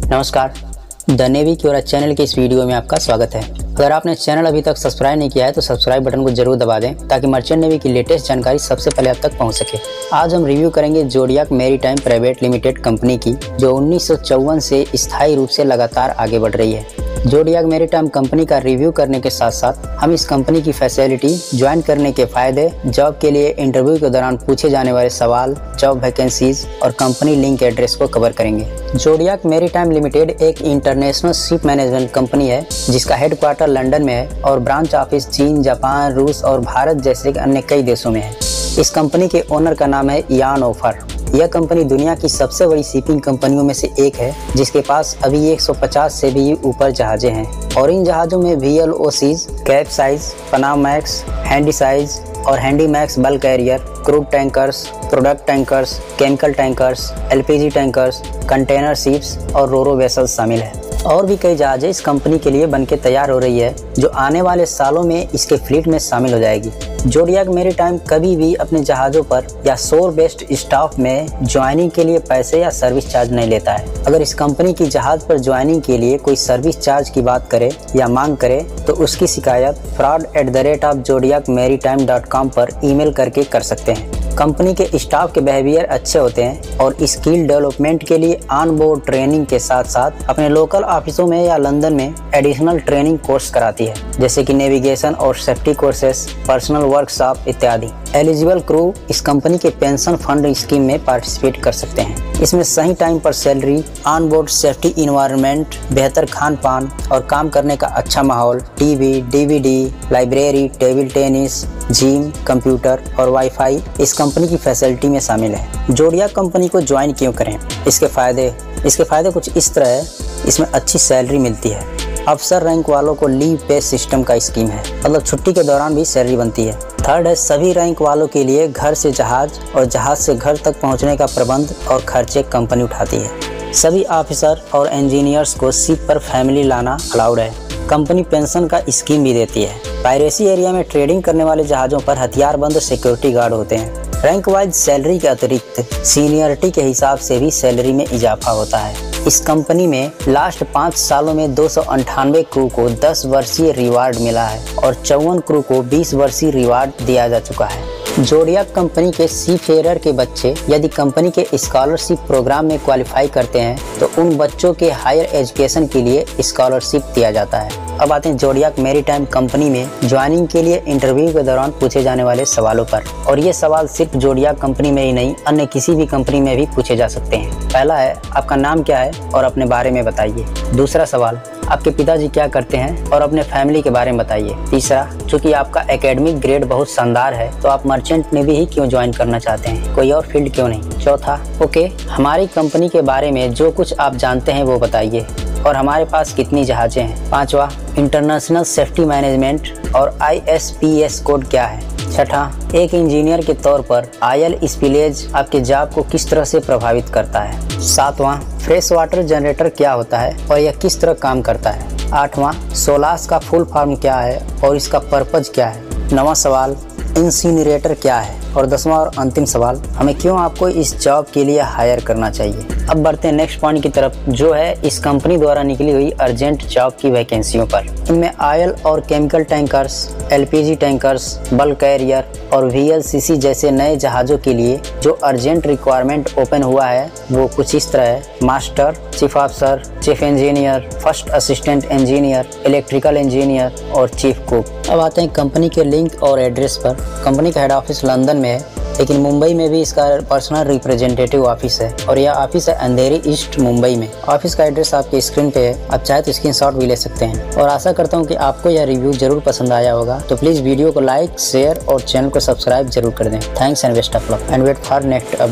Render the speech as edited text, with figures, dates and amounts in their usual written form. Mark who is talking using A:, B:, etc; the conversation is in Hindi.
A: नमस्कार, द नेवी क्योरा चैनल के इस वीडियो में आपका स्वागत है। अगर आपने चैनल अभी तक सब्सक्राइब नहीं किया है तो सब्सक्राइब बटन को जरूर दबा दें ताकि मर्चेंट नेवी की लेटेस्ट जानकारी सबसे पहले आप तक पहुंच सके। आज हम रिव्यू करेंगे जोडियाक मैरीटाइम प्राइवेट लिमिटेड कंपनी की, जो 1954 से स्थायी रूप से लगातार आगे बढ़ रही है। जोडियाक मैरीटाइम कंपनी का रिव्यू करने के साथ साथ हम इस कंपनी की फैसिलिटी, ज्वाइन करने के फायदे, जॉब के लिए इंटरव्यू के दौरान पूछे जाने वाले सवाल, जॉब वैकेंसीज और कंपनी लिंक एड्रेस को कवर करेंगे। जोडियाक मैरीटाइम लिमिटेड एक इंटरनेशनल शिप मैनेजमेंट कंपनी है जिसका हेडक्वार्टर लंदन में है और ब्रांच ऑफिस चीन, जापान, रूस और भारत जैसे अन्य कई देशों में है। इस कंपनी के ओनर का नाम है यान ओफर। यह कंपनी दुनिया की सबसे बड़ी शिपिंग कंपनियों में से एक है जिसके पास अभी 150 से भी ऊपर जहाजें हैं और इन जहाज़ों में VLOCs, कैपसाइज, पनामैक्स, हैंडीसाइज और handymax bulk carrier, crude tankers, product tankers, chemical tankers, LPG tankers, container ships और रोरो वेसल्स शामिल है। और भी कई जहाजें इस कंपनी के लिए बनके तैयार हो रही है जो आने वाले सालों में इसके फ्लीट में शामिल हो जाएगी। जोडियाक मैरीटाइम कभी भी अपने जहाज़ों पर या शोर बेस्ड स्टाफ में ज्वाइनिंग के लिए पैसे या सर्विस चार्ज नहीं लेता है। अगर इस कंपनी की जहाज़ पर ज्वाइनिंग के लिए कोई सर्विस चार्ज की बात करे या मांग करे तो उसकी शिकायत fraud@zodiacmaritime.com पर ईमेल करके कर सकते हैं। कंपनी के स्टाफ के बिहेवियर अच्छे होते हैं और स्किल डेवलपमेंट के लिए ऑन बोर्ड ट्रेनिंग के साथ साथ अपने लोकल ऑफिसों में या लंदन में एडिशनल ट्रेनिंग कोर्स कराती है, जैसे कि नेविगेशन और सेफ्टी कोर्सेस, पर्सनल वर्कशॉप इत्यादि। एलिजिबल क्रू इस कंपनी के पेंशन फंड स्कीम में पार्टिसिपेट कर सकते हैं। इसमें सही टाइम पर salary, on board safety environment, बेहतर खान पान और काम करने का अच्छा माहौल, TV, DVD, library, table tennis, gym, computer और वाईफाई इस कंपनी की फैसिलिटी में शामिल है। जोडियाक कंपनी को ज्वाइन क्यों करें? इसके फायदे कुछ इस तरह है। इसमें अच्छी सैलरी मिलती है। अफसर रैंक वालों को लीव पे सिस्टम का स्कीम है, मतलब छुट्टी के दौरान भी सैलरी बनती है। थर्ड है, सभी रैंक वालों के लिए घर से जहाज और जहाज से घर तक पहुंचने का प्रबंध और खर्चे कंपनी उठाती है। सभी ऑफिसर और इंजीनियर्स को शिप पर फैमिली लाना अलाउड है। कंपनी पेंशन का स्कीम भी देती है। पायरेसी एरिया में ट्रेडिंग करने वाले जहाज़ों पर हथियारबंद सिक्योरिटी गार्ड होते हैं। रैंक वाइज सैलरी के अतिरिक्त सीनियरिटी के हिसाब से भी सैलरी में इजाफा होता है। इस कंपनी में लास्ट 5 सालों में 298 क्रू को 10 वर्षीय रिवार्ड मिला है और 54 क्रू को 20 वर्षीय रिवार्ड दिया जा चुका है। जोडियाक कंपनी के सीफेयर के बच्चे यदि कंपनी के स्कॉलरशिप प्रोग्राम में क्वालिफाई करते हैं तो उन बच्चों के हायर एजुकेशन के लिए स्कॉलरशिप दिया जाता है। अब आते हैं जोडियाक मैरीटाइम कंपनी में ज्वाइनिंग के लिए इंटरव्यू के दौरान पूछे जाने वाले सवालों पर। और ये सवाल सिर्फ जोडियाक कंपनी में ही नहीं, अन्य किसी भी कंपनी में भी पूछे जा सकते हैं। पहला है, आपका नाम क्या है और अपने बारे में बताइए। दूसरा सवाल, आपके पिताजी क्या करते हैं और अपने फैमिली के बारे में बताइए। तीसरा, चूंकि आपका एकेडमिक ग्रेड बहुत शानदार है तो आप मर्चेंट नेवी ही क्यों ज्वाइन करना चाहते हैं, कोई और फील्ड क्यों नहीं। चौथा, ओके, हमारी कंपनी के बारे में जो कुछ आप जानते हैं वो बताइए और हमारे पास कितनी जहाजें हैं। पांचवा, इंटरनेशनल सेफ्टी मैनेजमेंट और ISPS कोड क्या है। छठा, एक इंजीनियर के तौर पर ऑयल स्पिलेज आपके जॉब को किस तरह से प्रभावित करता है। सातवां, फ्रेश वाटर जनरेटर क्या होता है और यह किस तरह काम करता है। आठवां, सोलास का फुल फॉर्म क्या है और इसका पर्पज क्या है। नवां सवाल, इंसिनरेटर क्या है। और 10वां और अंतिम सवाल, हमें क्यों आपको इस जॉब के लिए हायर करना चाहिए। अब बढ़ते हैं नेक्स्ट पॉइंट की तरफ, जो है इस कंपनी द्वारा निकली हुई अर्जेंट जॉब की वैकेंसियों पर। इनमें ऑयल और chemical tankers, LPG tankers, bulk carrier और VLCC जैसे नए जहाज़ों के लिए जो अर्जेंट रिक्वायरमेंट ओपन हुआ है वो कुछ इस तरह है। Master, chief officer, chief engineer, first assistant engineer, electrical engineer और चीफ कुक। अब आते हैं कंपनी के लिंक और एड्रेस पर। कंपनी का हेड ऑफिस लंदन में है, लेकिन मुंबई में भी इसका पर्सनल रिप्रेजेंटेटिव ऑफिस है और यह ऑफिस है अंधेरी ईस्ट, मुंबई में। ऑफिस का एड्रेस आपके स्क्रीन पे है, आप चाहे तो स्क्रीनशॉट भी ले सकते हैं। और आशा करता हूँ कि आपको यह रिव्यू जरूर पसंद आया होगा, तो प्लीज़ वीडियो को लाइक, शेयर और चैनल को सब्सक्राइब जरूर कर दें। Thanks and best of luck and wait for next update.